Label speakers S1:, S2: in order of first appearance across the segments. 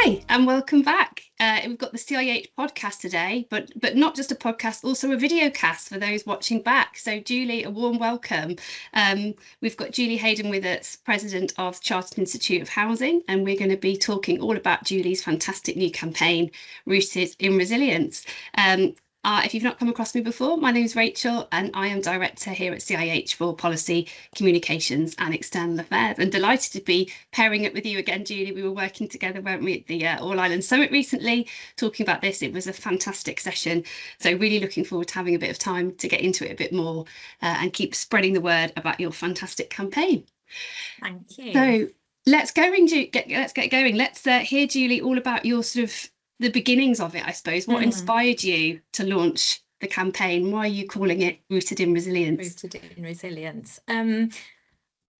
S1: Hi, and welcome back. We've got the CIH podcast today, but not just a podcast, also a video cast for those watching back. So Julie, a warm welcome. We've got Julie Hayden with us, President of Chartered Institute of Housing, and we're going to be talking all about Julie's fantastic new campaign, Rooted in Resilience. If you've not come across me before, my name is Rachel and I am Director here at CIH for Policy, Communications and External Affairs. And delighted to be pairing up with you again, Julie. We were working together, weren't we, at the All Ireland Summit recently, talking about this. It was a fantastic session. So really looking forward to having a bit of time to get into it a bit more and keep spreading the word about your fantastic campaign.
S2: Thank you.
S1: So let's get going. Let's hear, Julie, all about your sort of the beginnings of it, I suppose. What inspired you to launch the campaign? Why are you calling it Rooted in Resilience?
S2: Rooted in Resilience.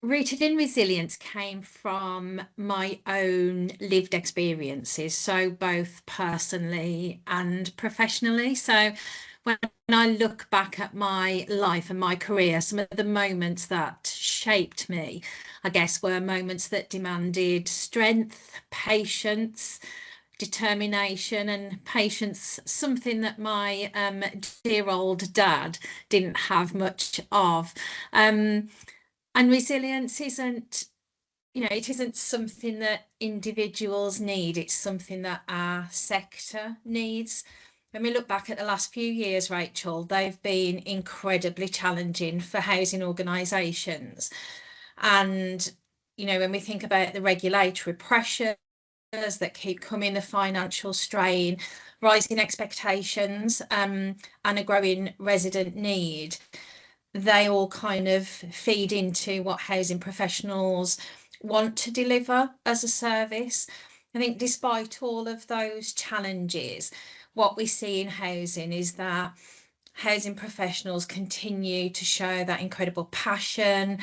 S2: Rooted in Resilience came from my own lived experiences, so both personally and professionally. So when I look back at my life and my career, some of the moments that shaped me, I guess, were moments that demanded strength, patience, determination and patience, something that my dear old dad didn't have much of. And resilience isn't, it isn't something that individuals need, it's something that our sector needs. When we look back at the last few years, Rachel, they've been incredibly challenging for housing organisations. And, when we think about the regulatory pressure that keep coming, the financial strain, rising expectations, and a growing resident need, they all kind of feed into what housing professionals want to deliver as a service. I think despite all of those challenges, what we see in housing is that housing professionals continue to show that incredible passion,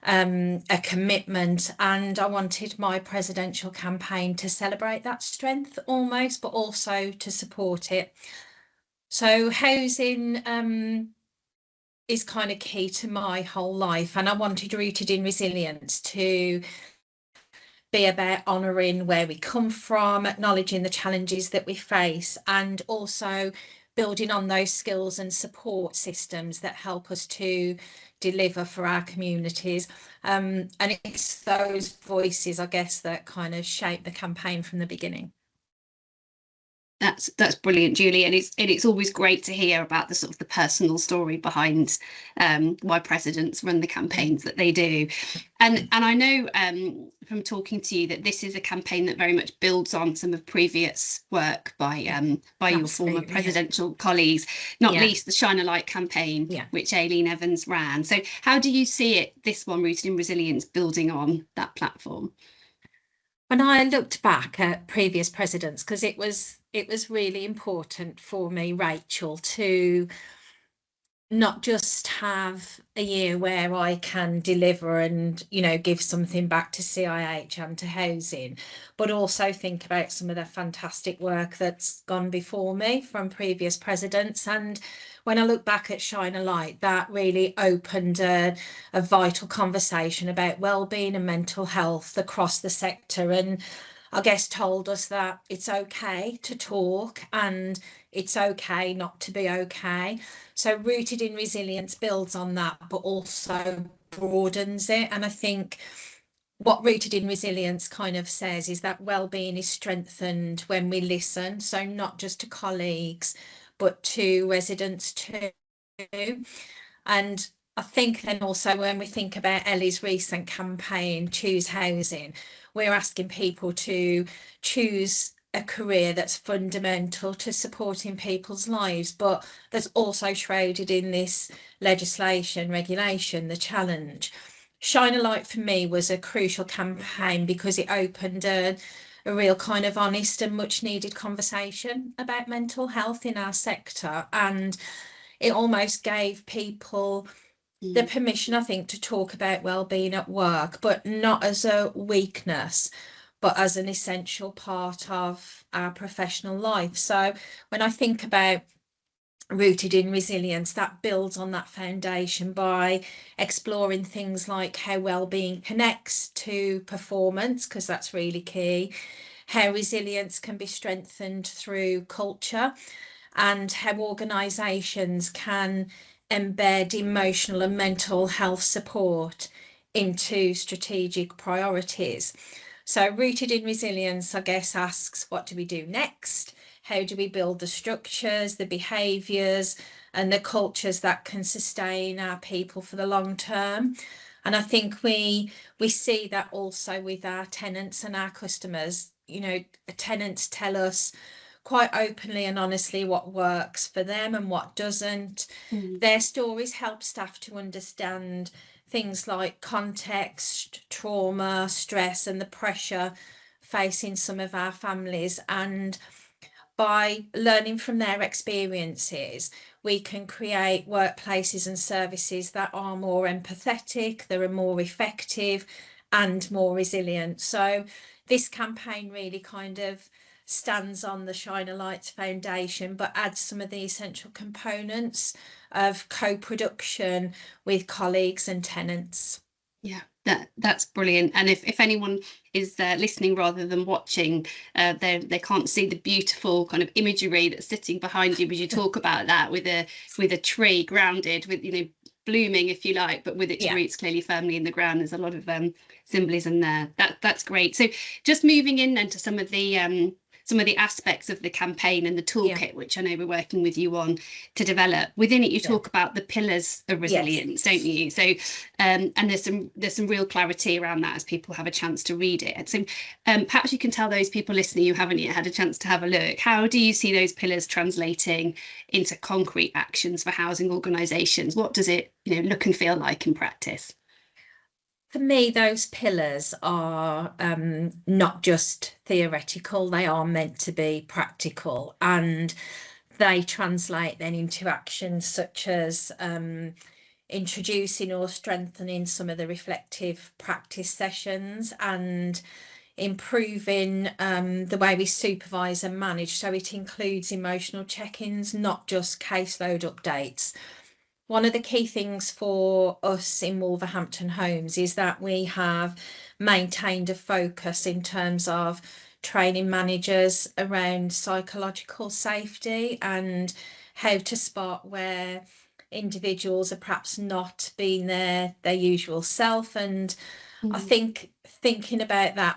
S2: a commitment, and I wanted my presidential campaign to celebrate that strength almost, but also to support it. So housing is kind of key to my whole life, and I wanted Rooted in Resilience to be about honouring where we come from, acknowledging the challenges that we face, and also building on those skills and support systems that help us to deliver for our communities. And it's those voices, I guess, that kind of shape the campaign from the beginning.
S1: That's brilliant, Julie, and it's always great to hear about the sort of the personal story behind why presidents run the campaigns that they do. And I know from talking to you that this is a campaign that very much builds on some of previous work by your former presidential colleagues, not least the Shine a Light campaign, which Aileen Evans ran. So how do you see it, this one, Rooted in Resilience, building on that platform?
S2: When I looked back at previous presidents, because it was really important for me, Rachel, to not just have a year where I can deliver and, give something back to CIH and to housing, but also think about some of the fantastic work that's gone before me from previous presidents. And when I look back at Shine a Light, that really opened a vital conversation about wellbeing and mental health across the sector, and I guess told us that it's okay to talk and it's okay not to be okay. So Rooted in Resilience builds on that, but also broadens it. And I think what Rooted in Resilience kind of says is that wellbeing is strengthened when we listen. So not just to colleagues, but to residents too. And I think then also when we think about Ellie's recent campaign, Choose Housing, we're asking people to choose a career that's fundamental to supporting people's lives, but that's also shrouded in this legislation, regulation, the challenge. Shine a Light for me was a crucial campaign because it opened a real kind of honest and much needed conversation about mental health in our sector, and it almost gave people the permission, I think, to talk about wellbeing at work, but not as a weakness, but as an essential part of our professional life. So when I think about Rooted in Resilience, that builds on that foundation by exploring things like how wellbeing connects to performance, because that's really key, how resilience can be strengthened through culture, and how organisations can embed emotional and mental health support into strategic priorities. So Rooted in Resilience, I guess, asks, what do we do next? How do we build the structures, the behaviours and the cultures that can sustain our people for the long term? And I think we see that also with our tenants and our customers. You know, tenants tell us quite openly and honestly what works for them and what doesn't. Their stories help staff to understand things like context, trauma, stress, and the pressure facing some of our families. And by learning from their experiences, we can create workplaces and services that are more empathetic, that are more effective, and more resilient. So this campaign really kind of stands on the Shine a Light foundation, but adds some of the essential components of co-production with colleagues and tenants.
S1: Yeah, that's brilliant. And if anyone is listening rather than watching, they can't see the beautiful kind of imagery that's sitting behind you as you talk about that, with a tree grounded, with, you know, blooming, if you like, but with its
S2: Yeah.
S1: roots clearly firmly in the ground. There's a lot of symbolism there. That's great. So just moving in then to some of the aspects of the campaign and the
S2: Yeah.
S1: toolkit, which I know we're working with you on to develop. Within it, you
S2: Yeah.
S1: talk about the pillars of
S2: Yes.
S1: resilience, don't you? So, and there's some real clarity around that as people have a chance to read it. So, perhaps you can tell those people listening who haven't yet had a chance to have a look, how do you see those pillars translating into concrete actions for housing organisations? What does it, you know, look and feel like in practice?
S2: For me, those pillars are not just theoretical, they are meant to be practical, and they translate then into actions such as introducing or strengthening some of the reflective practice sessions, and improving the way we supervise and manage. So it includes emotional check-ins, not just caseload updates. One of the key things for us in Wolverhampton Homes is that we have maintained a focus in terms of training managers around psychological safety and how to spot where individuals are perhaps not being their usual self. And I think thinking about that,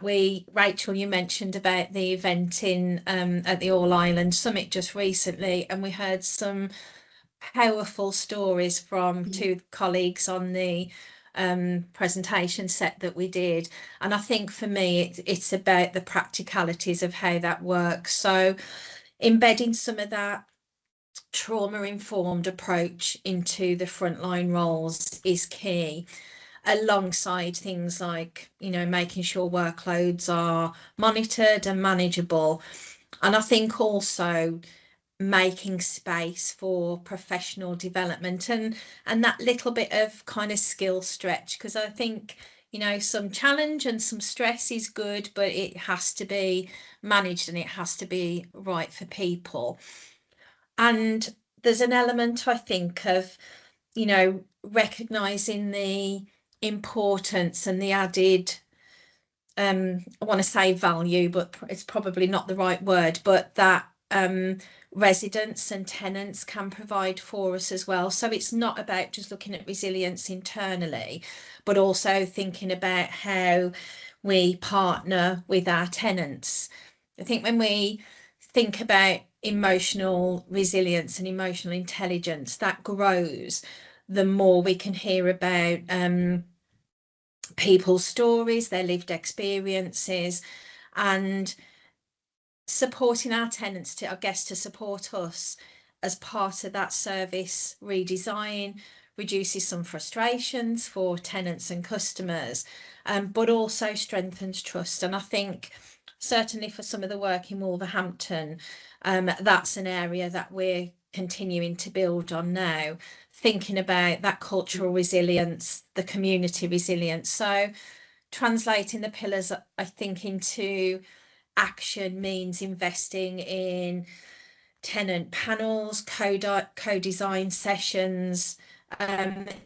S2: Rachel, you mentioned about the event in at the All Ireland Summit just recently, and we heard some powerful stories from two colleagues on the presentation set that we did. And I think for me, it's about the practicalities of how that works. So embedding some of that trauma-informed approach into the frontline roles is key, alongside things like, you know, making sure workloads are monitored and manageable. And I think also making space for professional development and that little bit of kind of skill stretch, because I think, you know, some challenge and some stress is good, but it has to be managed and it has to be right for people. And there's an element, I think, of, you know, recognizing the importance and the added I want to say value, but it's probably not the right word, but that residents and tenants can provide for us as well. So it's not about just looking at resilience internally, but also thinking about how we partner with our tenants. I think when we think about emotional resilience and emotional intelligence, that grows the more we can hear about people's stories, their lived experiences, and supporting our tenants to, I guess, to support us as part of that service redesign reduces some frustrations for tenants and customers, but also strengthens trust. And I think certainly for some of the work in Wolverhampton, that's an area that we're continuing to build on now, thinking about that cultural resilience, the community resilience. So translating the pillars, I think, into action means investing in tenant panels, co-design sessions,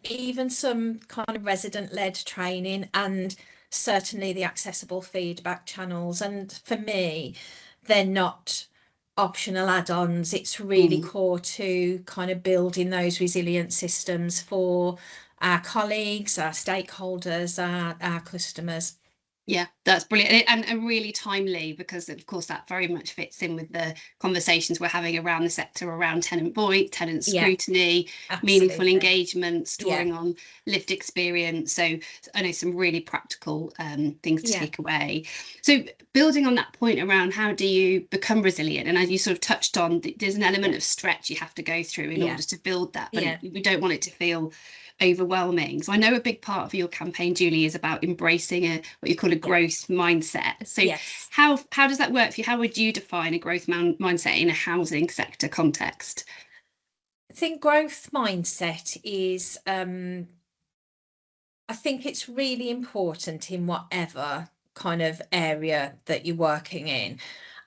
S2: even some kind of resident-led training, and certainly the accessible feedback channels. And for me, they're not optional add-ons. It's really core to kind of building those resilient systems for our colleagues, our stakeholders, our customers.
S1: Yeah, that's brilliant, and really timely, because of course that very much fits in with the conversations we're having around the sector, around tenant voice, tenant
S2: Yeah,
S1: scrutiny, meaningful
S2: absolutely.
S1: engagements,
S2: Yeah,
S1: drawing on lived experience. So I know some really practical things to
S2: yeah,
S1: take away. So building on that point around how do you become resilient, and as you sort of touched on, there's an element
S2: yeah,
S1: of stretch you have to go through in
S2: yeah,
S1: order to build that, but
S2: yeah,
S1: we don't want it to feel overwhelming. So I know a big part of your campaign, Julie, is about embracing what you call a
S2: yeah,
S1: growth mindset. So
S2: yes.
S1: how does that work for you? How would you define a growth mindset in a housing sector context?
S2: I think growth mindset is, I think it's really important in whatever kind of area that you're working in.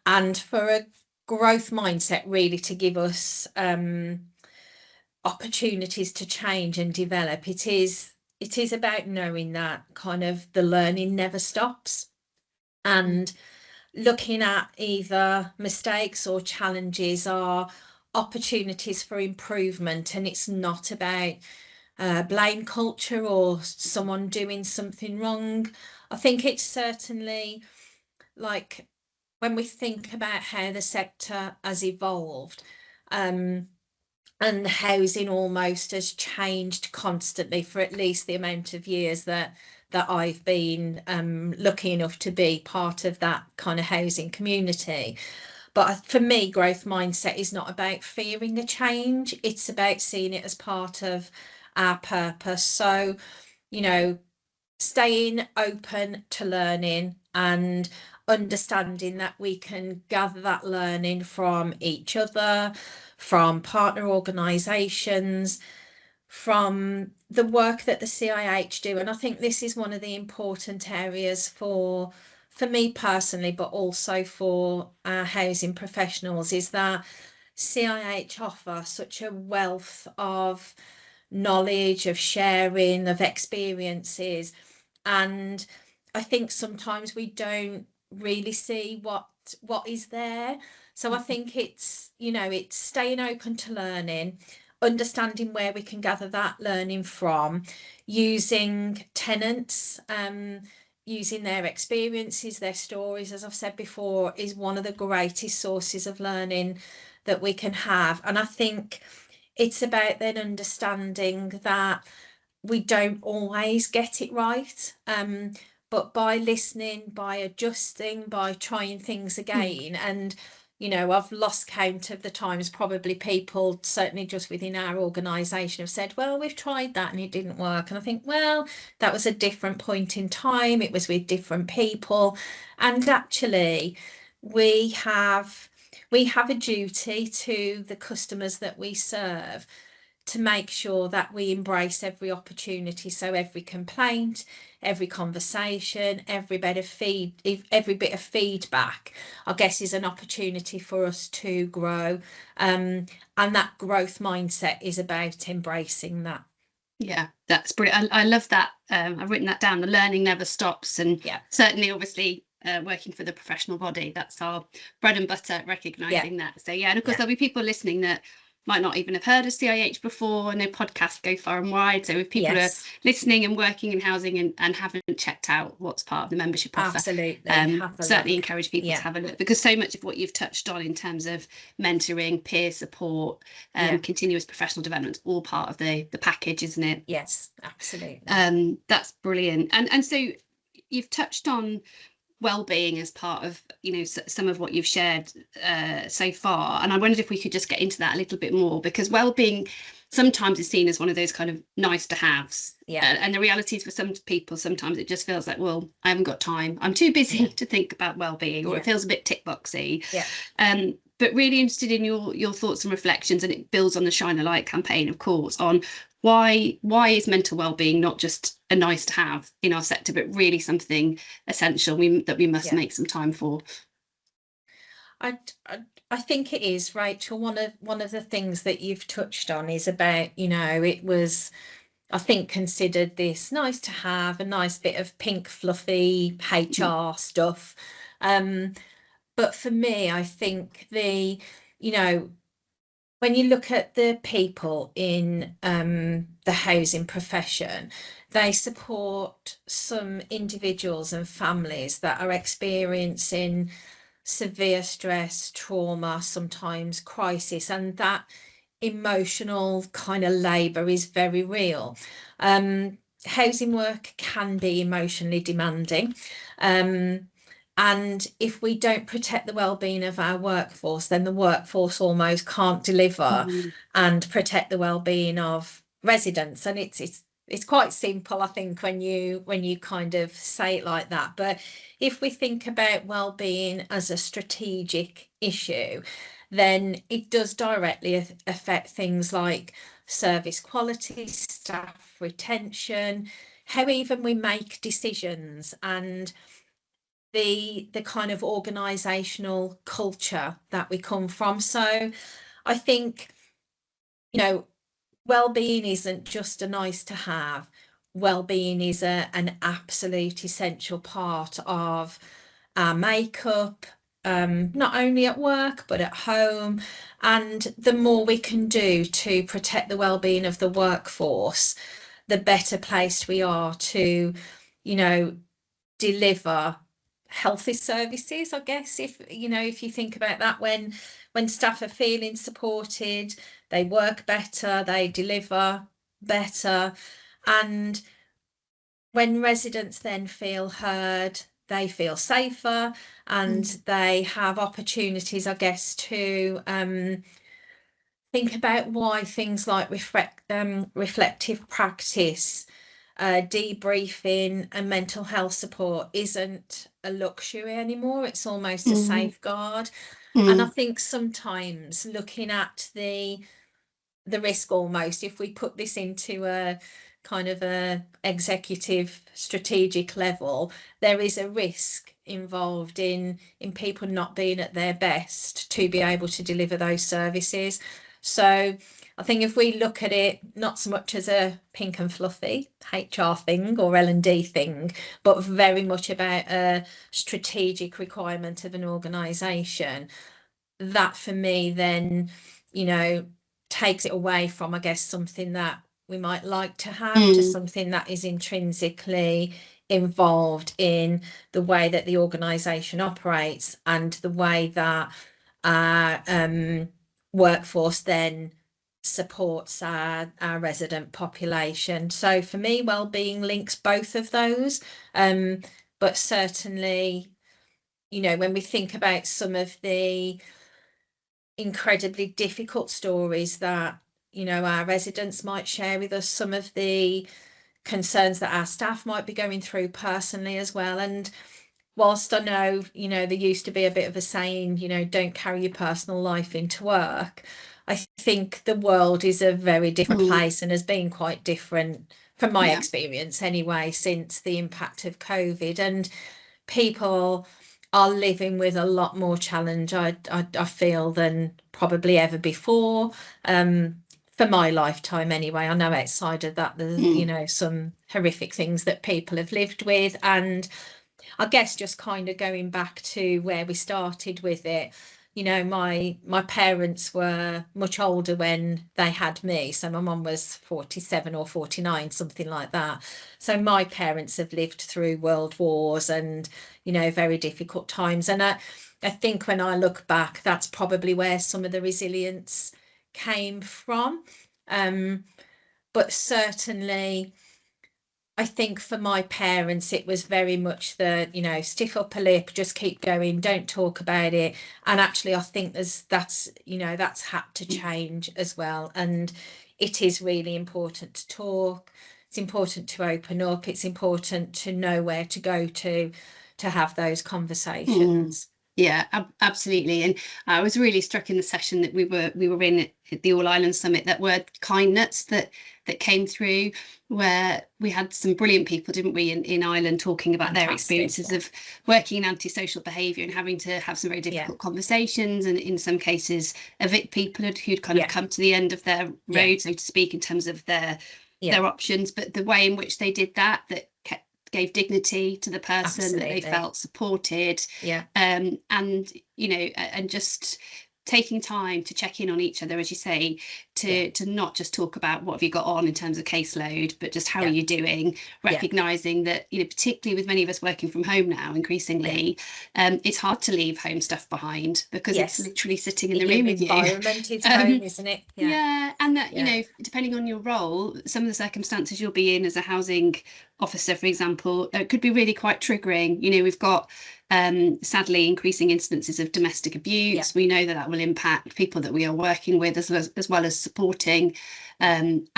S2: And for a growth mindset really to give us opportunities to change and develop, it is about knowing that kind of the learning never stops, and looking at either mistakes or challenges are opportunities for improvement. And it's not about blame culture or someone doing something wrong. I think it's certainly, like, when we think about how the sector has evolved, um, and housing almost has changed constantly for at least the amount of years that I've been lucky enough to be part of that kind of housing community. But for me, growth mindset is not about fearing a change. It's about seeing it as part of our purpose. So, you know, staying open to learning and understanding that we can gather that learning from each other, from partner organisations, from the work that the CIH do. And I think this is one of the important areas for me personally, but also for our housing professionals, is that CIH offer such a wealth of knowledge, of sharing, of experiences. And I think sometimes we don't really see what is there. So I think it's staying open to learning, understanding where we can gather that learning from, using tenants, using their experiences, their stories, as I've said before, is one of the greatest sources of learning that we can have. And I think it's about then understanding that we don't always get it right. But by listening, by adjusting, by trying things again, and I've lost count of the times probably people, certainly just within our organisation, have said, well, we've tried that and it didn't work. And I think, well, that was a different point in time. It was with different people. And actually, we have a duty to the customers that we serve to make sure that we embrace every opportunity. So every complaint, every conversation, every bit of feedback, I guess, is an opportunity for us to grow. And that growth mindset is about embracing that.
S1: Yeah, that's brilliant. I love that. I've written that down. The learning never stops, and
S2: Yeah,
S1: certainly, obviously, working for the professional body, that's our bread and butter,
S2: yeah,
S1: recognizing that. So yeah, and of course
S2: yeah,
S1: there'll be people listening that might not even have heard of CIH before. I know podcasts go far and wide. So if people are
S2: yes,
S1: listening and working in housing and haven't checked out what's part of the membership offer,
S2: absolutely. Have a
S1: certainly
S2: look.
S1: encourage people to
S2: Yeah,
S1: have a look, because so much of what you've touched on in terms of mentoring, peer support,
S2: yeah,
S1: continuous professional development, all part of the package, isn't it?
S2: yes, absolutely.
S1: That's brilliant. And so you've touched on well-being as part of some of what you've shared so far, and I wondered if we could just get into that a little bit more, because well-being sometimes is seen as one of those kind of nice to haves,
S2: Yeah,
S1: and the reality is, for some people, sometimes it just feels like, well, I haven't got time, I'm too busy
S2: yeah,
S1: to think about well-being, or it
S2: yeah,
S1: feels a bit tick boxy.
S2: yeah.
S1: But really interested in your thoughts and reflections, and it builds on the Shine a Light campaign, of course, on why is mental well-being not just a nice to have in our sector, but really something essential that we must
S2: Yeah.
S1: make some time for.
S2: I, I I think it is, Rachel. One of the things that you've touched on is about, it was I think, considered this nice to have, a nice bit of pink fluffy HR stuff. But for me, I think you know, when you look at the people in the housing profession, they support some individuals and families that are experiencing severe stress, trauma, sometimes crisis, and that emotional kind of labour is very real. Housing work can be emotionally demanding. And if we don't protect the well-being of our workforce, then the workforce almost can't deliver
S1: Mm.
S2: and protect the well-being of residents. And it's quite simple, I think, when you kind of say it like that. But if we think about well-being as a strategic issue, then it does directly affect things like service quality, staff retention, how even we make decisions, and the kind of organizational culture that we come from. So I think, well-being isn't just a nice to have. Well-being is an absolute essential part of our makeup, not only at work but at home. And the more we can do to protect the well-being of the workforce, the better placed we are to, you know, deliver healthy services, I guess. If you think about that, when staff are feeling supported, they work better, they deliver better. And when residents then feel heard, they feel safer, and they have opportunities, I guess, to think about why things like reflective practice, debriefing, and mental health support isn't a luxury anymore. It's almost a safeguard. And I think sometimes looking at the risk, almost, if we put this into a kind of a executive strategic level, there is a risk involved in people not being at their best to be able to deliver those services. So I think if we look at it not so much as a pink and fluffy HR thing or L&D thing, but very much about a strategic requirement of an organisation, that for me then, takes it away from, I guess, something that we might like to have to something that is intrinsically involved in the way that the organisation operates and the way that our workforce then supports our resident population. So for me, well-being links both of those. But certainly, when we think about some of the incredibly difficult stories that our residents might share with us, some of the concerns that our staff might be going through personally as well. And whilst I know there used to be a bit of a saying, don't carry your personal life into work, I think the world is a very different place and has been quite different from my experience anyway since the impact of COVID. And people are living with a lot more challenge, I feel, than probably ever before. For my lifetime anyway. I know outside of that there's some horrific things that people have lived with. And I guess just kind of going back to where we started with it, my parents were much older when they had me. So my mum was 47 or 49, something like that. So my parents have lived through world wars and, very difficult times. And I think when I look back, that's probably where some of the resilience came from. But certainly, I think for my parents, it was very much the, stiff upper lip, just keep going, don't talk about it. And actually, I think that's had to change as well. And it is really important to talk. It's important to open up. It's important to know where to go to have those conversations.
S1: Yeah, absolutely. And I was really struck in the session that we were in at the All Ireland Summit, that word kindness that came through, where we had some brilliant people, didn't we, in Ireland, talking about their experiences of working in antisocial behaviour and having to have some very difficult conversations, and in some cases evict people who'd kind of come to the end of their road, so to speak, in terms of their their options, but the way in which they did that gave dignity to the person, that they
S2: Absolutely.
S1: felt supported,
S2: Yeah.
S1: and and just taking time to check in on each other, as you say, to not just talk about what have you got on in terms of caseload, but just how are you doing, recognizing that, particularly with many of us working from home now, increasingly, it's hard to leave home stuff behind, because it's literally sitting in the room with you.
S2: Environment is home, isn't it?
S1: And that, depending on your role, some of the circumstances you'll be in as a housing officer, for example, could be really quite triggering. We've got sadly increasing instances of domestic abuse. We know that will impact people that we are working with, as well as supporting, and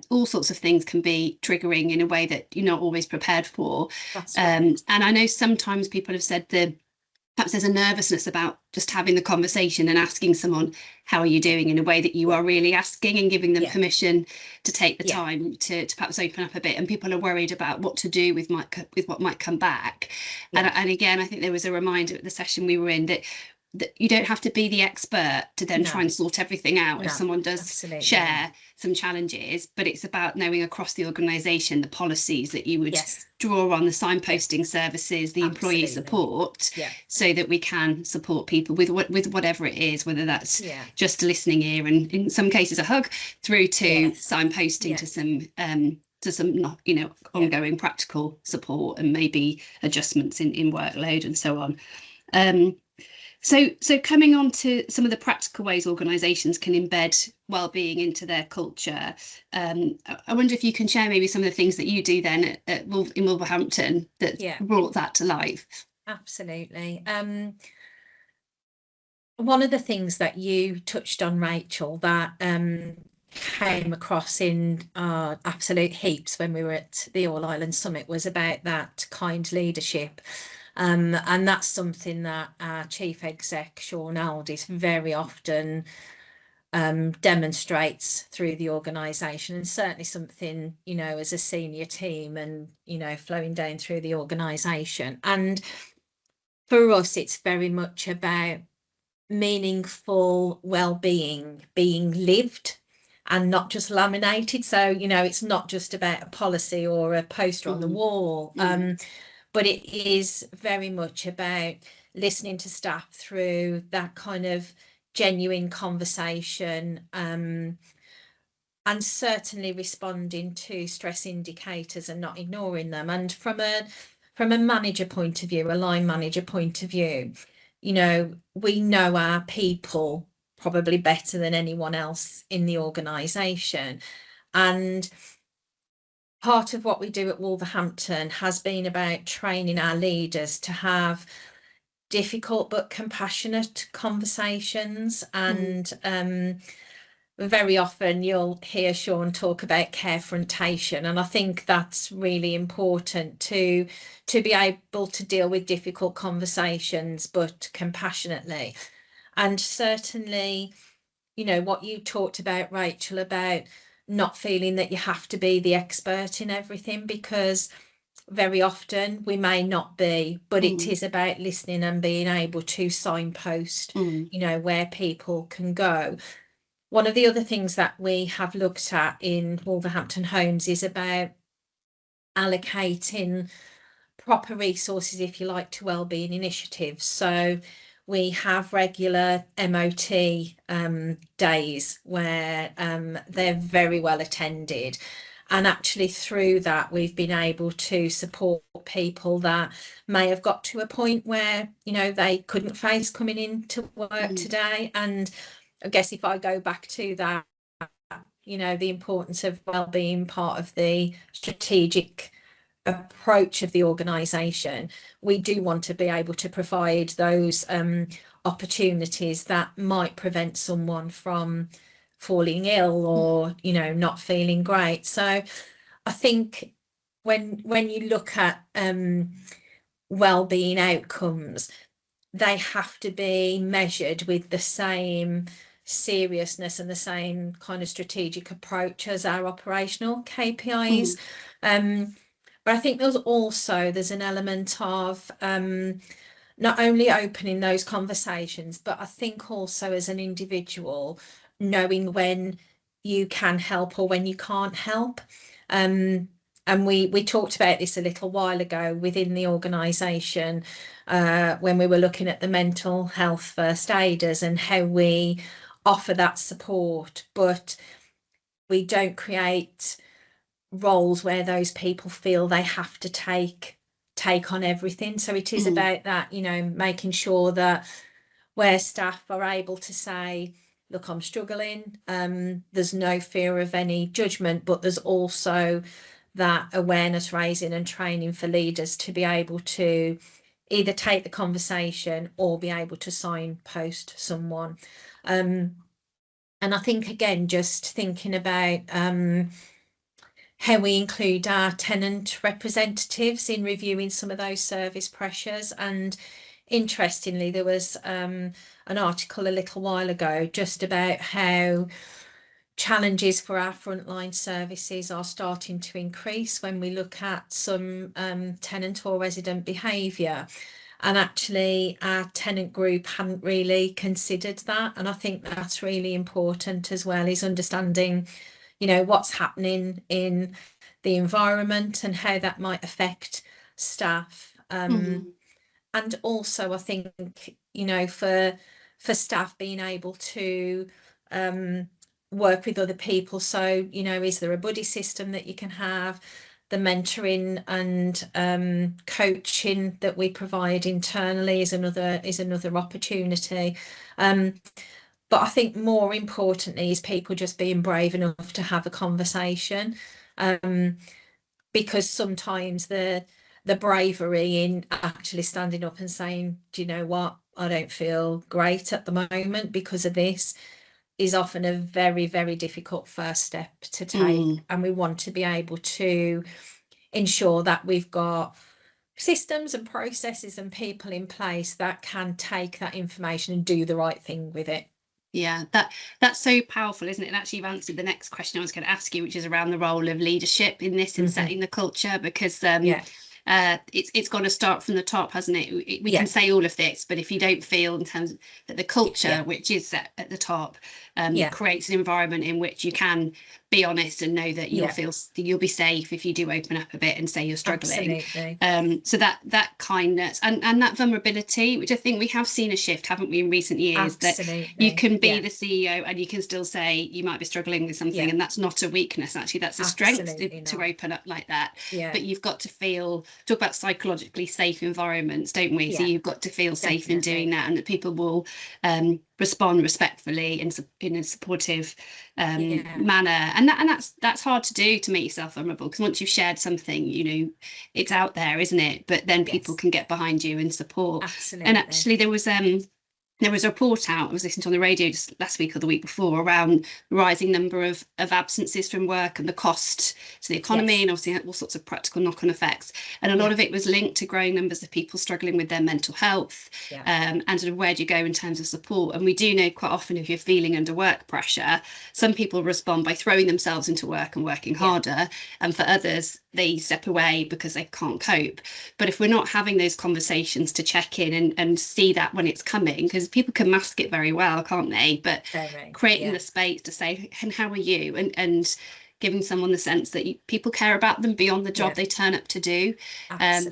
S1: all sorts of things can be triggering in a way that you're not always prepared for. And I know sometimes people have said that perhaps there's a nervousness about just having the conversation and asking someone, how are you doing, in a way that you are really asking and giving them permission to take the time to perhaps open up a bit. And people are worried about what to do with what might come back. And again, I think there was a reminder at the session we were in that you don't have to be the expert to then try and sort everything out if someone does share some challenges, but it's about knowing across the organisation the policies that you would draw on, the signposting services, the employee support, so that we can support people with whatever it is, whether that's just a listening ear and in some cases a hug, through to signposting to some ongoing practical support and maybe adjustments in workload and so on. So coming on to some of the practical ways organisations can embed wellbeing into their culture, I wonder if you can share maybe some of the things that you do then in Wolverhampton that brought that to life.
S2: Absolutely. One of the things that you touched on, Rachel, that came across in absolute heaps when we were at the All Ireland Summit was about that kind leadership. And that's something that our chief exec, Sean Aldis, very often demonstrates through the organisation, and certainly something, as a senior team and, flowing down through the organisation. And for us, it's very much about meaningful well-being being lived and not just laminated. So, it's not just about a policy or a poster on the wall. But it is very much about listening to staff through that kind of genuine conversation, and certainly responding to stress indicators and not ignoring them. And from a manager point of view, a line manager point of view, we know our people probably better than anyone else in the organisation. And part of what we do at Wolverhampton has been about training our leaders to have difficult but compassionate conversations. And very often you'll hear Sean talk about carefrontation, and I think that's really important to be able to deal with difficult conversations but compassionately. And certainly, what you talked about, Rachel, about not feeling that you have to be the expert in everything, because very often we may not be, but it is about listening and being able to signpost, where people can go. One of the other things that we have looked at in Wolverhampton Homes is about allocating proper resources, if you like, to wellbeing initiatives. So we have regular MOT days where they're very well attended. And actually through that, we've been able to support people that may have got to a point where, they couldn't face coming into work today. And I guess if I go back to that, the importance of wellbeing part of the strategic approach of the organisation, we do want to be able to provide those opportunities that might prevent someone from falling ill or not feeling great. So I think when you look at well-being outcomes, they have to be measured with the same seriousness and the same kind of strategic approach as our operational KPIs. But I think there's an element of not only opening those conversations, but I think also as an individual, knowing when you can help or when you can't help. And we talked about this a little while ago within the organisation, when we were looking at the mental health first aiders and how we offer that support, but we don't create roles where those people feel they have to take on everything. So it is about that, you know, making sure that where staff are able to say, look, I'm struggling, there's no fear of any judgment, but there's also that awareness raising and training for leaders to be able to either take the conversation or be able to signpost someone. And I think, again, just thinking about how we include our tenant representatives in reviewing some of those service pressures. And interestingly, there was an article a little while ago just about how challenges for our frontline services are starting to increase when we look at some tenant or resident behaviour. And actually, our tenant group hadn't really considered that. And I think that's really important as well, is understanding, you know, what's happening in the environment and how that might affect staff. And also, I think, you know, for staff being able to work with other people. So, you know, is there a buddy system that you can have? The mentoring and coaching that we provide internally is another opportunity. But I think more importantly is people just being brave enough to have a conversation, because sometimes the bravery in actually standing up and saying, do you know what, I don't feel great at the moment because of this, is often a very, very difficult first step to take. And we want to be able to ensure that we've got systems and processes and people in place that can take that information and do the right thing with it.
S1: Yeah, that's so powerful, isn't it? And actually, you've answered the next question I was going to ask you, which is around the role of leadership in this and setting the culture, because it's got to start from the top, hasn't it? We can say all of this, but if you don't feel in terms that the culture, which is set at the top, creates an environment in which you can be honest and know that you'll be safe if you do open up a bit and say you're struggling. So that kindness and that vulnerability, which I think we have seen a shift, haven't we, in recent years, that you can be the CEO and you can still say you might be struggling with something, and that's not a weakness. Actually, that's a strength to open up like that. But you've got to talk about psychologically safe environments, don't we? So you've got to feel safe in doing that, and that people will respond respectfully in a supportive manner, and that's hard to do, to make yourself vulnerable, because once you've shared something, you know, it's out there, isn't it? But then people can get behind you and support. And actually there was a report out, I was listening to on the radio just last week or the week before, around the rising number of absences from work and the cost to the economy, and obviously all sorts of practical knock-on effects. And a lot of it was linked to growing numbers of people struggling with their mental health, and sort of where do you go in terms of support. And we do know quite often, if you're feeling under work pressure, some people respond by throwing themselves into work and working harder, and for others they step away because they can't cope. But if we're not having those conversations to check in and see that when it's coming, because people can mask it very well, can't they? But creating the space to say, and how are you? And giving someone the sense that people care about them beyond the job they turn up to do.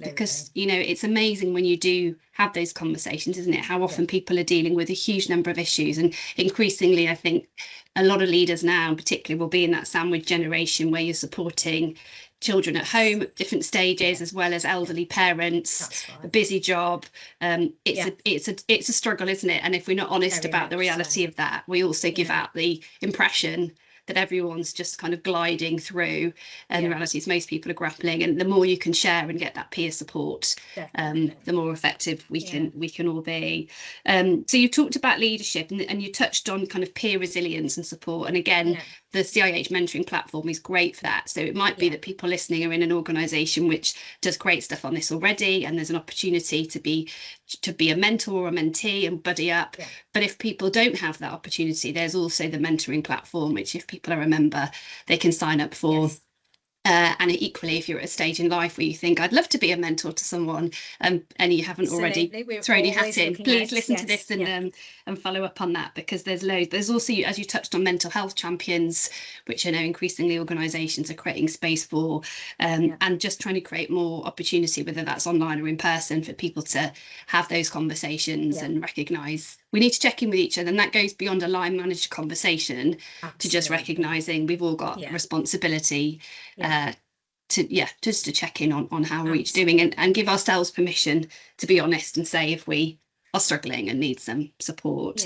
S1: Because, you know, it's amazing when you do have those conversations, isn't it? How often people are dealing with a huge number of issues. And increasingly, I think a lot of leaders now, particularly, will be in that sandwich generation where you're supporting children at home at different stages, as well as elderly parents, a busy job. It's a struggle, isn't it? And if we're not honest about the reality of that, we also give out the impression that everyone's just kind of gliding through, and the reality is most people are grappling. And the more you can share and get that peer support, the more effective we can all be. So you talked about leadership, and you touched on kind of peer resilience and support. And again, the CIH mentoring platform is great for that. So it might be that people listening are in an organisation which does great stuff on this already, and there's an opportunity to be a mentor or a mentee and buddy up. But if people don't have that opportunity, there's also the mentoring platform, which if people are a member, they can sign up for. And equally, if you're at a stage in life where you think, I'd love to be a mentor to someone, and you haven't already
S2: Absolutely, we're
S1: thrown your hat
S2: always
S1: in,
S2: looking
S1: please
S2: out.
S1: listen to
S2: Yes,
S1: this
S2: yeah,
S1: and follow up on that, because there's loads. There's also, as you touched on, mental health champions, which I know increasingly organisations are creating space for,
S2: yeah,
S1: and just trying to create more opportunity, whether that's online or in person, for people to have those conversations
S2: yeah,
S1: and recognise we need to check in with each other. And that goes beyond a line managed conversation to just
S2: absolutely.
S1: recognising we've all got
S2: Yeah,
S1: responsibility,
S2: yeah,
S1: uh, to, yeah, just to check in on how we're each doing, and
S2: absolutely.
S1: give ourselves permission to be honest and say if we are struggling and need some support.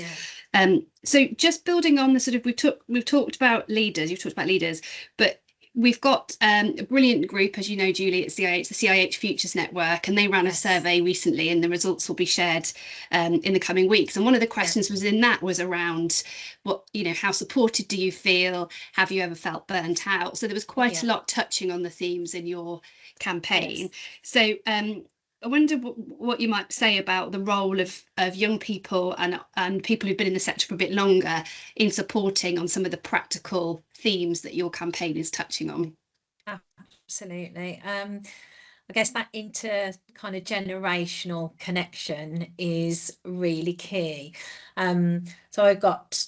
S2: Yeah,
S1: So just building on the sort of, we've talked about leaders, you've talked about leaders, but we've got a brilliant group, as you know, Julie, at CIH, the CIH Futures Network, and they ran a
S2: yes,
S1: survey recently, and the results will be shared in the coming weeks. And one of the
S2: yeah,
S1: questions was in that was around what, how supported do you feel? Have you ever felt burnt out? So there was quite a
S2: yeah,
S1: lot touching on the themes in your campaign.
S2: yes.
S1: So I wonder what you might say about the role of young people and people who've been in the sector for a bit longer in supporting on some of the practical themes that your campaign is touching on.
S2: Absolutely. I guess that inter kind of generational connection is really key. So I've got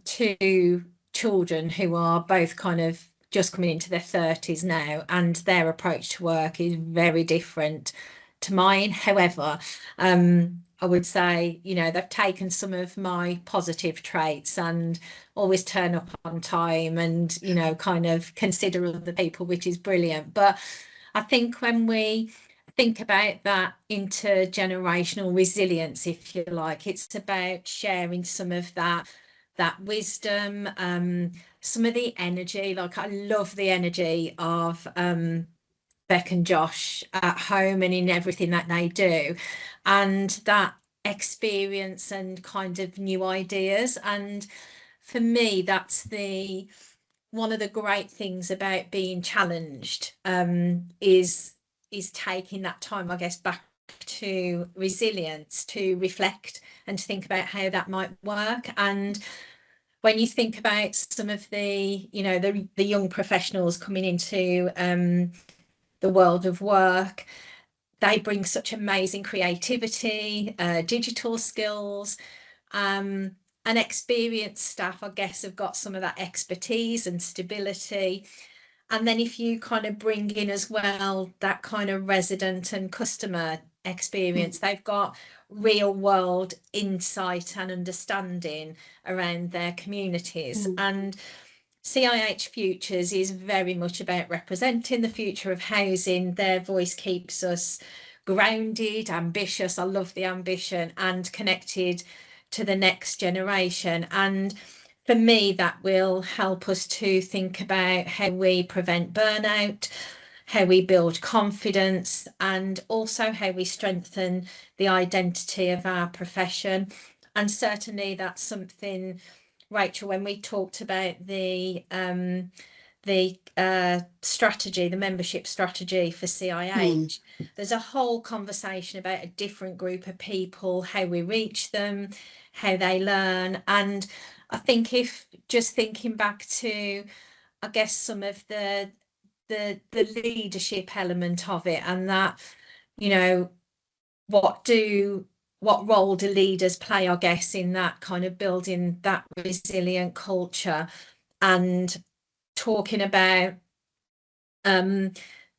S2: two children who are both kind of just coming into their 30s now, and their approach to work is very different to mine. However, I would say, they've taken some of my positive traits and always turn up on time and, kind of consider other people, which is brilliant. But I think when we think about that intergenerational resilience, if you like, it's about sharing some of that wisdom, some of the energy. Like, I love the energy of Beck and Josh at home and in everything that they do, and that experience and kind of new ideas. And for me, that's the one of the great things about being challenged, is taking that time, I guess, back to resilience, to reflect and to think about how that might work. And when you think about some of the young professionals coming into the world of work, they bring such amazing creativity, digital skills, and experienced staff, I guess, have got some of that expertise and stability. And then if you kind of bring in as well that kind of resident and customer
S1: Mm,
S2: experience, they've got real world insight and understanding around their communities.
S1: mm,
S2: And CIH Futures is very much about representing the future of housing. Their voice keeps us grounded, ambitious. I love the ambition, and connected to the next generation. And for me, that will help us to think about how we prevent burnout, how we build confidence, and also how we strengthen the identity of our profession. And certainly that's something, Rachel, when we talked about the strategy, the membership strategy for
S1: mm,
S2: CIH, there's a whole conversation about a different group of people, how we reach them, how they learn. And I think, if just thinking back to, I guess, some of the leadership element of it, and that, you know, what do what role do leaders play, I guess, in that kind of building that resilient culture, and talking about, um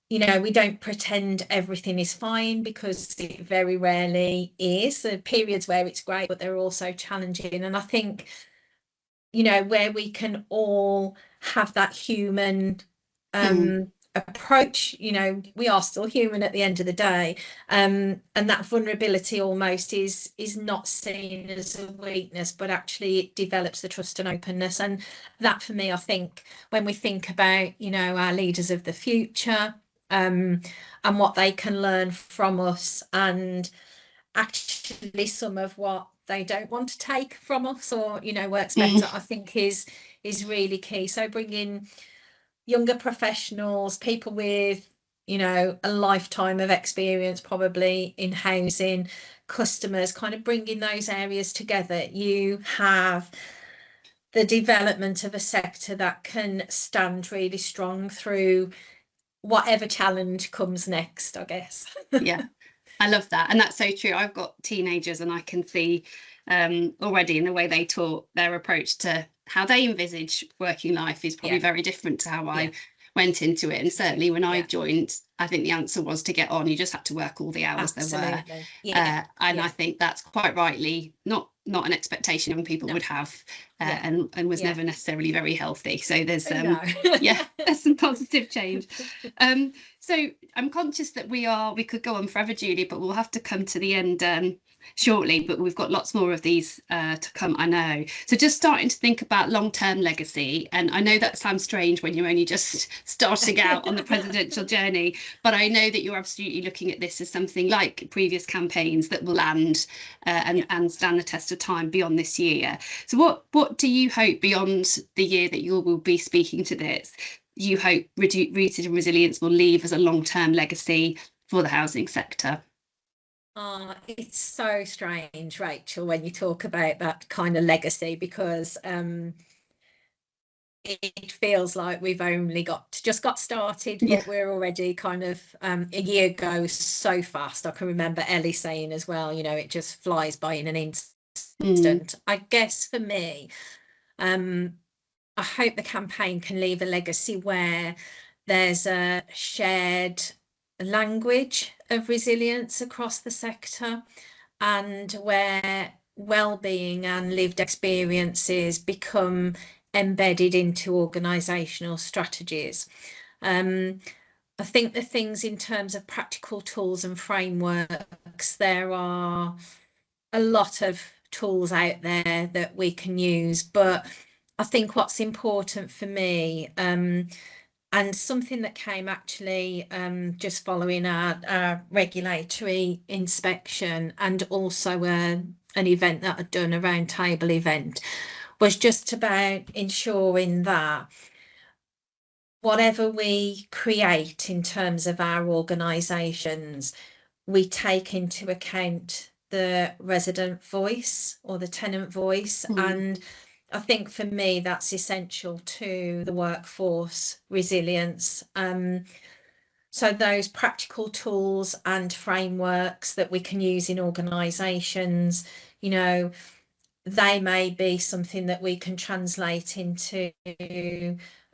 S2: we don't pretend everything is fine, because it very rarely is. There are periods where it's great, but they're also challenging. And I think, where we can all have that human
S1: mm,
S2: approach. We are still human at the end of the day, and that vulnerability almost is not seen as a weakness, but actually it develops the trust and openness. And that, for me, I think, when we think about, our leaders of the future, and what they can learn from us, and actually some of what they don't want to take from us, or works
S1: mm,
S2: better, I think is really key. So bringing younger professionals, people with, a lifetime of experience probably in housing, customers, kind of bringing those areas together, you have the development of a sector that can stand really strong through whatever challenge comes next, I guess.
S1: Yeah, I love that. And that's so true. I've got teenagers and I can see already in the way they talk, their approach to how they envisage working life is probably
S2: Yeah,
S1: very different to how
S2: yeah,
S1: I went into it. And certainly when I
S2: yeah,
S1: joined, I think the answer was to get on. You just had to work all the hours there were.
S2: absolutely. Yeah,
S1: And I
S2: yeah,
S1: think that's quite rightly not an expectation young people
S2: no,
S1: would have,
S2: yeah,
S1: and was
S2: yeah.
S1: never necessarily very healthy. So there's
S2: No.
S1: yeah, there's some positive change. So I'm conscious that we could go on forever, Julie, but we'll have to come to the end shortly. But we've got lots more of these to come, I know. So just starting to think about long-term legacy, and I know that sounds strange when you're only just starting out on the presidential journey, but I know that you're absolutely looking at this as something like previous campaigns that will land
S2: Yeah.
S1: and stand the test of time beyond this year. So what do you hope beyond the year that you will be speaking to this? You hope Rooted in Resilience will leave as a long-term legacy for the housing sector?
S2: It's so strange, Rachel, when you talk about that kind of legacy, because it feels like we've only just got started,
S1: Yeah.
S2: but we're already kind of a year goes so fast. I can remember Ellie saying as well, it just flies by in an
S1: Mm,
S2: instant. I guess for me, um, I hope the campaign can leave a legacy where there's a shared language of resilience across the sector, and where well-being and lived experiences become embedded into organisational strategies. Um, I think the things in terms of practical tools and frameworks, there are a lot of tools out there that we can use, but I think what's important for me, and something that came actually just following our regulatory inspection, and also an event that I'd done, a roundtable event, was just about ensuring that whatever we create in terms of our organisations, we take into account the resident voice or the tenant voice.
S1: mm,
S2: And I think for me, that's essential to the workforce resilience. So those practical tools and frameworks that we can use in organisations, you know, they may be something that we can translate into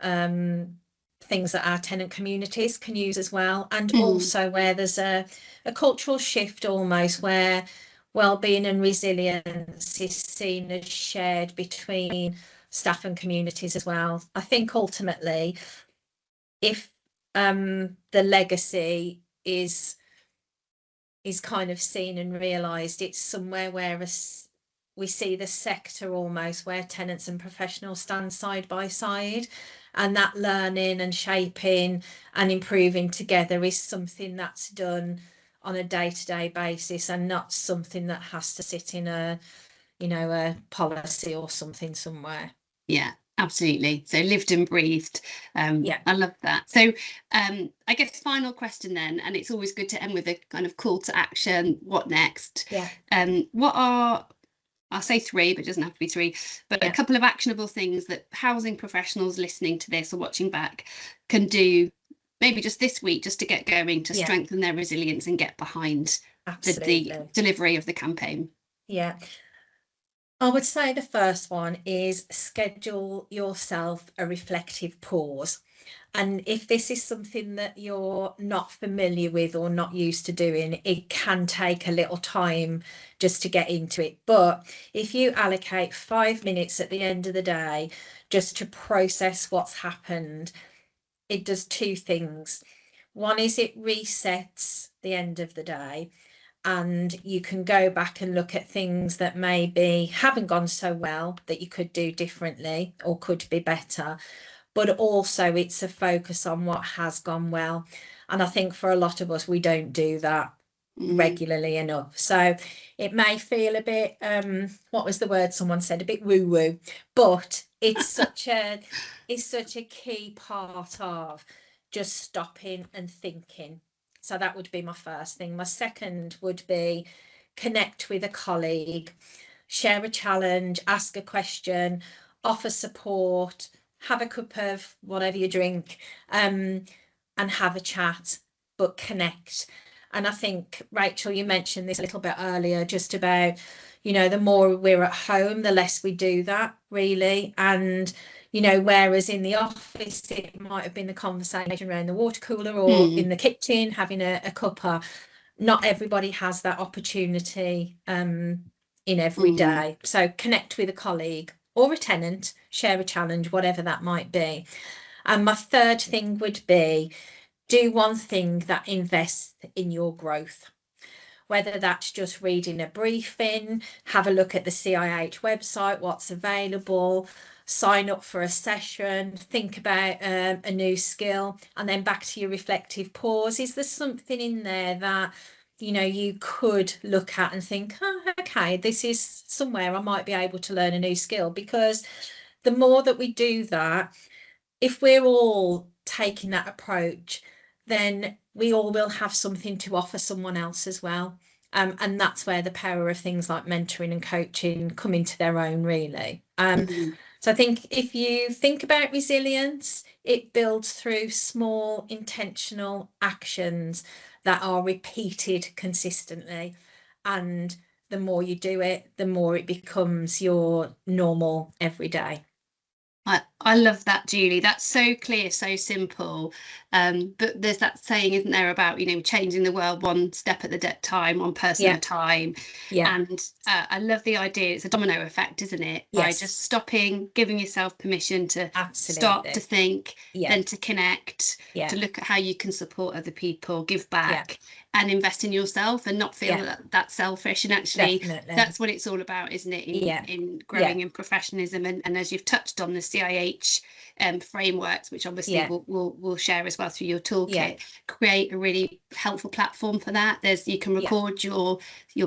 S2: um, things that our tenant communities can use as well. And
S1: mm,
S2: also where there's a cultural shift almost, where well-being and resilience is seen as shared between staff and communities as well. I think ultimately, if the legacy is kind of seen and realised, it's somewhere where we see the sector almost where tenants and professionals stand side by side, and that learning and shaping and improving together is something that's done on a day-to-day basis, and not something that has to sit in a policy or something somewhere.
S1: yeah, absolutely. So lived and breathed.
S2: Yeah,
S1: I love that. So I guess final question then, and it's always good to end with a kind of call to action. What next?
S2: yeah,
S1: What are I'll say three, but it doesn't have to be three, but a
S2: yeah,
S1: couple of actionable things that housing professionals listening to this or watching back can do, maybe just this week, just to get going, to
S2: yeah,
S1: strengthen their resilience and get behind the
S2: absolutely.
S1: delivery of the campaign.
S2: Yeah. I would say the first one is schedule yourself a reflective pause. And if this is something that you're not familiar with or not used to doing, it can take a little time just to get into it. But if you allocate 5 minutes at the end of the day just to process what's happened, it does two things. One is it resets the end of the day, and you can go back and look at things that maybe haven't gone so well that you could do differently or could be better. But also it's a focus on what has gone well. And I think for a lot of us, we don't do that
S1: Mm,
S2: regularly enough. So it may feel a bit, what was the word someone said, a bit woo woo, but it's such a key part of just stopping and thinking. So that would be my first thing. My second would be connect with a colleague, share a challenge, ask a question, offer support, have a cup of whatever you drink, and have a chat, but connect. And I think, Rachel, you mentioned this a little bit earlier, just about, the more we're at home, the less we do that, really. And, whereas in the office, it might have been the conversation around the water cooler or in the kitchen, having a cuppa. Not everybody has that opportunity in every day. So connect with a colleague or a tenant, share a challenge, whatever that might be. And my third thing would be, do one thing that invests in your growth. Whether that's just reading a briefing, have a look at the CIH website, what's available, sign up for a session, think about a new skill, and then back to your reflective pause. Is there something in there that you could look at and think, oh, okay, this is somewhere I might be able to learn a new skill? Because the more that we do that, if we're all taking that approach, then we all will have something to offer someone else as well. And that's where the power of things like mentoring and coaching come into their own, really. So I think if you think about resilience, it builds through small intentional actions that are repeated consistently. And the more you do it, the more it becomes your normal every day.
S1: I love that, Julie. That's so clear, so simple. But there's that saying, isn't there, about, changing the world one step at a time, one person at a time. And I love the idea. It's a domino effect, isn't it? By just stopping, giving yourself permission to start to think, then to connect, to look at how you can support other people, give back, and invest in yourself, and not feel that that's selfish. And actually, that's what it's all about, isn't it? In growing in professionalism, and as you've touched on, the CIH frameworks, which obviously we'll share as well through your toolkit, create a really helpful platform for that. You can record your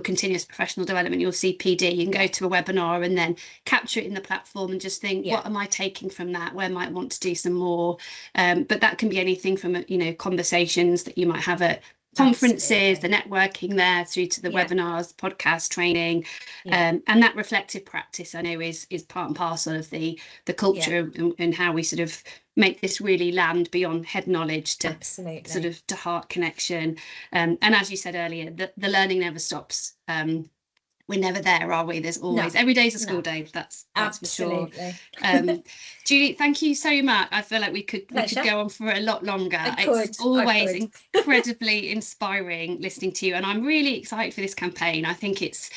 S1: continuous professional development, your CPD. You can go to a webinar and then capture it in the platform and just think, what am I taking from that? Where might I want to do some more? But that can be anything from conversations that you might have at conferences, the networking there, through to the webinars, podcast training, and that reflective practice, I know, is part and parcel of the culture and how we sort of make this really land beyond head knowledge to sort of to heart connection. And as you said earlier, the learning never stops. We're never there, are we? There's always, every day's a school day. That's for sure. Julie, thank you so much. I feel like we could go on for a lot longer. It's always incredibly inspiring listening to you, and I'm really excited for this campaign. I think it's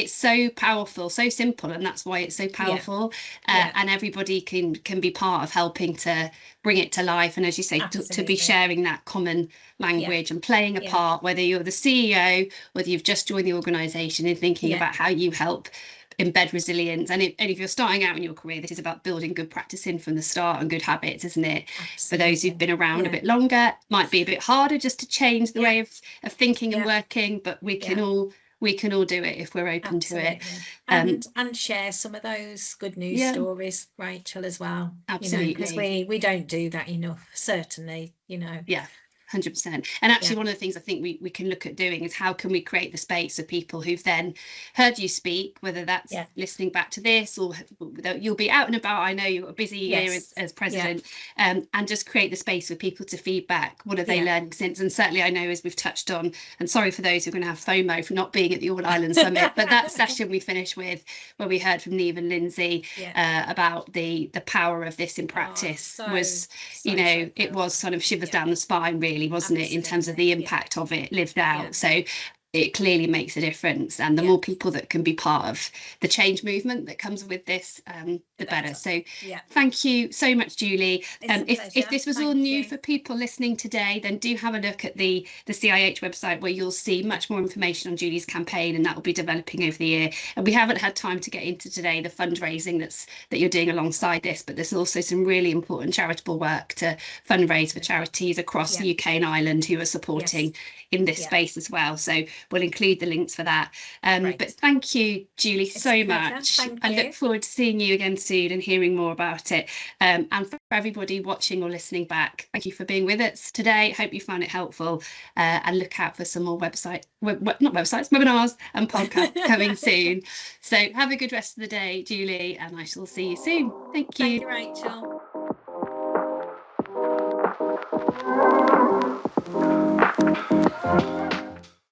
S1: so powerful, so simple, and that's why it's so powerful. And everybody can be part of helping to bring it to life. And as you say, to be sharing that common language and playing a part, whether you're the CEO, whether you've just joined the organisation, and thinking about how you help embed resilience. And if you're starting out in your career, this is about building good practice in from the start and good habits, isn't it? For those who've been around a bit longer, might be a bit harder just to change the way of thinking and working, but we can all do it if we're open to it.
S2: And share some of those good news stories, Rachel, as well.
S1: Absolutely.
S2: Because we don't do that enough, certainly,
S1: 100%. And actually, one of the things I think we can look at doing is how can we create the space for people who've then heard you speak, whether that's listening back to this, or you'll be out and about. I know you've got a busy year as president, and just create the space for people to feedback. What are they learning since? And certainly, I know, as we've touched on, and sorry for those who are going to have FOMO for not being at the All Ireland Summit, but that session we finished with, where we heard from Neve and Lindsay about the power of this in practice, it was sort of shivers down the spine, really, wasn't it, in terms of the impact of it lived out. So it clearly makes a difference, and the more people that can be part of the change movement that comes with this, the better. So thank you so much, Julie. If this was all new for people listening today, then do have a look at the CIH website, where you'll see much more information on Julie's campaign, and that will be developing over the year. And we haven't had time to get into today the fundraising that you're doing alongside this, but there's also some really important charitable work to fundraise for charities across the UK and Ireland who are supporting in this space as well. So we'll include the links for that. But thank you, Julie, so much. I look forward to seeing you again soon and hearing more about it. And for everybody watching or listening back, thank you for being with us today. Hope you found it helpful, and look out for some more webinars and podcasts coming soon. So have a good rest of the day, Julie, and I shall see you soon. Thank you.
S2: Thank you, Rachel.